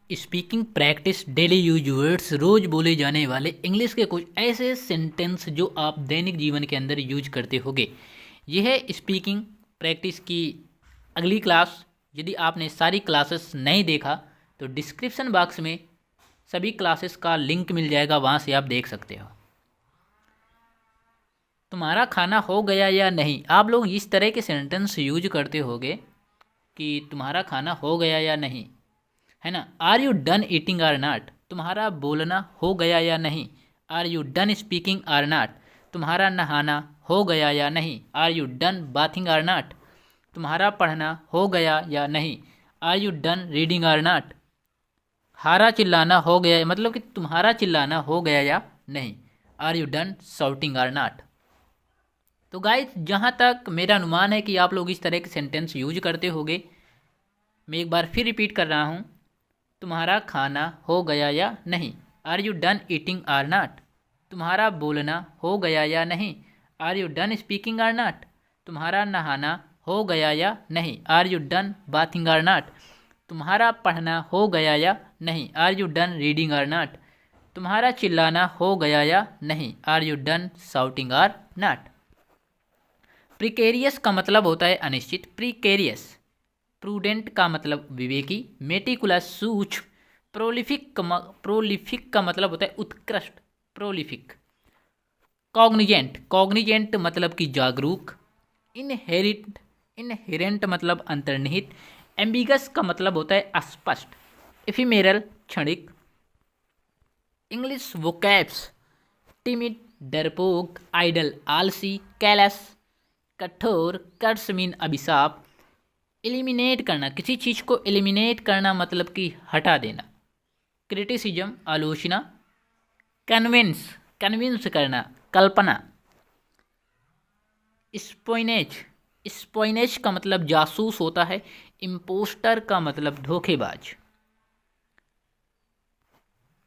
Speaking practice daily use words, रोज बोले जाने वाले इंग्लिश के कुछ ऐसे सेंटेंस जो आप दैनिक जीवन के अंदर यूज करते होगे। यह है स्पीकिंग प्रैक्टिस की अगली क्लास। यदि आपने सारी क्लासेस नहीं देखा तो डिस्क्रिप्शन बॉक्स में सभी क्लासेस का लिंक मिल जाएगा, वहाँ से आप देख सकते हो। तुम्हारा खाना हो गया या नहीं, आप लोग इस तरह के सेंटेंस यूज करते होगे कि तुम्हारा खाना हो गया या नहीं, है ना। Are you done eating or not, तुम्हारा बोलना हो गया या नहीं। Are you done speaking or not, तुम्हारा नहाना हो गया या नहीं। Are you done bathing or not, तुम्हारा पढ़ना हो गया या नहीं। Are you done reading or not, हारा चिल्लाना हो गया, मतलब कि तुम्हारा चिल्लाना हो गया या नहीं। Are you done shouting or not. तो गाइस, जहाँ तक मेरा अनुमान है कि आप लोग इस तरह के सेंटेंस यूज करते होगे। मैं एक बार फिर रिपीट कर रहा हूँ, तुम्हारा खाना हो गया या नहीं। Are you done eating or not, तुम्हारा बोलना हो गया या नहीं। Are you done speaking or not, तुम्हारा नहाना हो गया या नहीं। Are you done bathing or not, तुम्हारा पढ़ना हो गया या नहीं। Are you done reading or not, तुम्हारा चिल्लाना हो गया या नहीं। Are you done shouting or not. Precarious का मतलब होता है अनिश्चित, प्रिकेरियस। प्रूडेंट का मतलब विवेकी, मेटिकुलस सूक्ष्म। प्रोलिफिक का मतलब होता है उत्कृष्ट, प्रोलिफिक। कॉग्निजेंट, कॉग्निजेंट मतलब कि जागरूक। इनहेरिट, इनहेरेंट मतलब अंतर्निहित। एम्बिगस का मतलब होता है अस्पष्ट। इफिमेरल, क्षणिक। इंग्लिश वोकैब्स, टिमिड, डरपोक, आइडल, आलसी, कैलस, कठोर। कर्स मीन अभिशाप। एलिमिनेट करना, किसी चीज़ को एलिमिनेट करना मतलब कि हटा देना। क्रिटिसिज्म, आलोचना। कन्विंस, कन्विंस करना, कल्पना। स्पोइनेज, स्पोइनेज का मतलब जासूस होता है। इम्पोस्टर का मतलब धोखेबाज।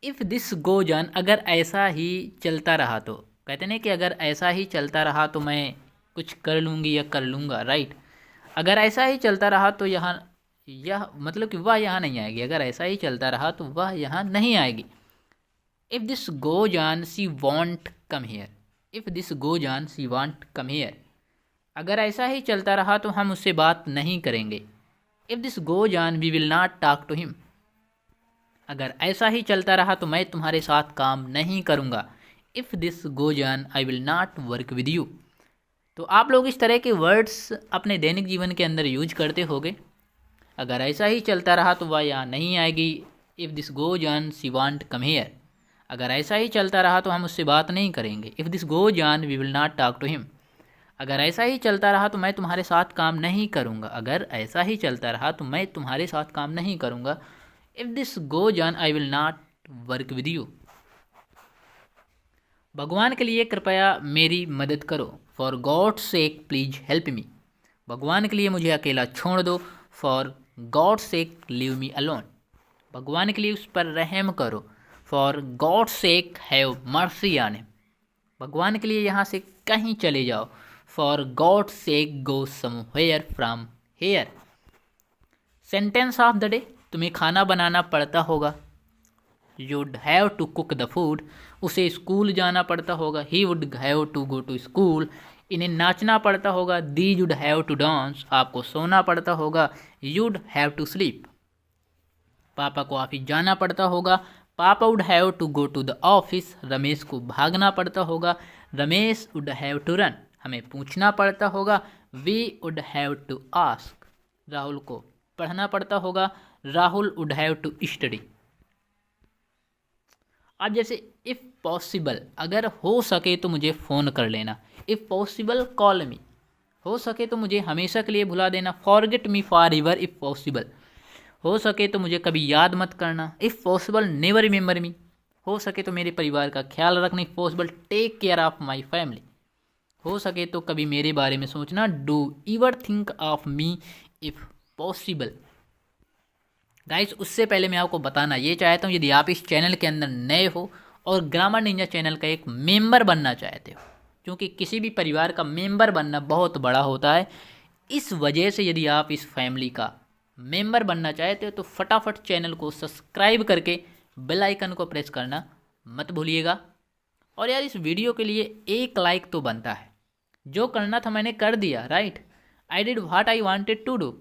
इफ़ दिस गोज ऑन, अगर ऐसा ही चलता रहा तो, कहते हैं कि अगर ऐसा ही चलता रहा तो मैं कुछ कर लूँगी या कर लूँगा, राइट। अगर ऐसा ही चलता रहा तो यहाँ, यह मतलब कि वह यहाँ नहीं आएगी। अगर ऐसा ही चलता रहा तो वह यहाँ नहीं आएगी। If this goes on she want come here, if this goes on she want come here, अगर ऐसा ही चलता रहा तो हम उससे बात नहीं करेंगे। If this goes on we will not talk to him, अगर ऐसा ही चलता रहा तो मैं तुम्हारे साथ काम नहीं करूँगा। If this goes on I will not work with you. तो आप लोग इस तरह के वर्ड्स अपने दैनिक जीवन के अंदर यूज करते होगे। अगर ऐसा ही चलता रहा तो वह यहाँ नहीं आएगी। If this goes on she want come here, अगर ऐसा ही चलता रहा तो हम उससे बात नहीं करेंगे। If this goes on we will not talk to him, अगर ऐसा ही चलता रहा तो मैं तुम्हारे साथ काम नहीं करूँगा। अगर ऐसा ही चलता रहा तो मैं तुम्हारे साथ काम नहीं करूँगा। If this goes on I will not work with you. भगवान के लिए कृपया मेरी मदद करो। For God sake please help me, भगवान के लिए मुझे अकेला छोड़ दो। For God sake leave me alone, भगवान के लिए उस पर रहम करो। For God sake have mercy on him, भगवान के लिए यहाँ से कहीं चले जाओ। For God sake go somewhere from here. Sentence of the day, तुम्हें खाना बनाना पड़ता होगा। you'd have to cook the food, उसे स्कूल जाना पड़ता होगा। he would have to go to school, इन्हें नाचना पड़ता होगा। these would have to dance, आपको सोना पड़ता होगा। you'd have to sleep, पापा को ऑफिस जाना पड़ता होगा। पापा would have to go to the office, Ramesh को भागना पड़ता होगा। Ramesh would have to run, हमें पूछना पड़ता होगा। we would have to ask, Rahul को पढ़ना पड़ता होगा। Rahul would have to study। अब जैसे इफ़ पॉसिबल, अगर हो सके तो मुझे फ़ोन कर लेना। इफ़ पॉसिबल कॉल मी, हो सके तो मुझे हमेशा के लिए भुला देना। Forget me forever if possible, हो सके तो मुझे कभी याद मत करना। If possible never remember me, हो सके तो मेरे परिवार का ख्याल रखना। If possible take care of my family, हो सके तो कभी मेरे बारे में सोचना। Do ever think of me if possible. Guys, उससे पहले मैं आपको बताना ये चाहता हूँ, यदि आप इस चैनल के अंदर नए हो और ग्रामर निंजा चैनल का एक मेंबर बनना चाहते हो, क्योंकि किसी भी परिवार का मेंबर बनना बहुत बड़ा होता है, इस वजह से यदि आप इस फैमिली का मेंबर बनना चाहते हो तो फटाफट चैनल को सब्सक्राइब करके बेल आइकन को प्रेस करना मत भूलिएगा। और यार इस वीडियो के लिए एक लाइक तो बनता है। जो करना था मैंने कर दिया, right. I did what I wanted to do.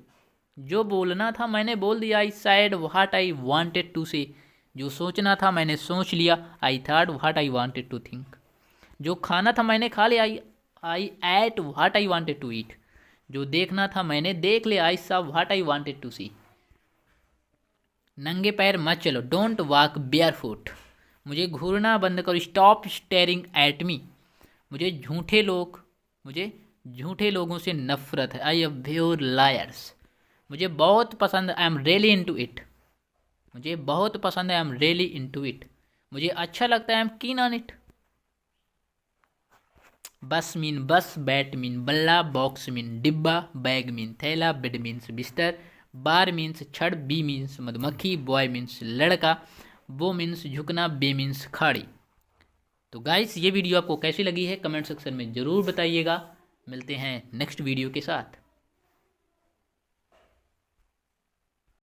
जो बोलना था मैंने बोल दिया। I said what I wanted to say. जो सोचना था मैंने सोच लिया। I thought what I wanted to think. जो खाना था मैंने खा लिया। I ate what I wanted to eat. जो देखना था मैंने देख लिया। I saw what I wanted to see. नंगे पैर मत चलो, डोंट वॉक बेयर फुट। मुझे घूरना बंद करो, स्टॉप स्टेयरिंग एट मी। मुझे झूठे लोगों से नफरत है। आई अब्योर लायर्स। मुझे बहुत पसंद, I am really into it. मुझे बहुत पसंद है, I am really into it. मुझे अच्छा लगता है, I am keen on it. बस मीन बस, बैट मीन बल्ला, बॉक्स मीन डिब्बा, बैग मीन थैला, बेड मीन्स बिस्तर, बार मीन्स छड़, बी मीन्स मधुमक्खी, बॉय मीन्स लड़का, वो मीन्स झुकना, बे मीन्स खाड़ी। तो गाइस ये वीडियो आपको कैसी लगी है कमेंट सेक्शन में ज़रूर बताइएगा। मिलते हैं नेक्स्ट वीडियो के साथ।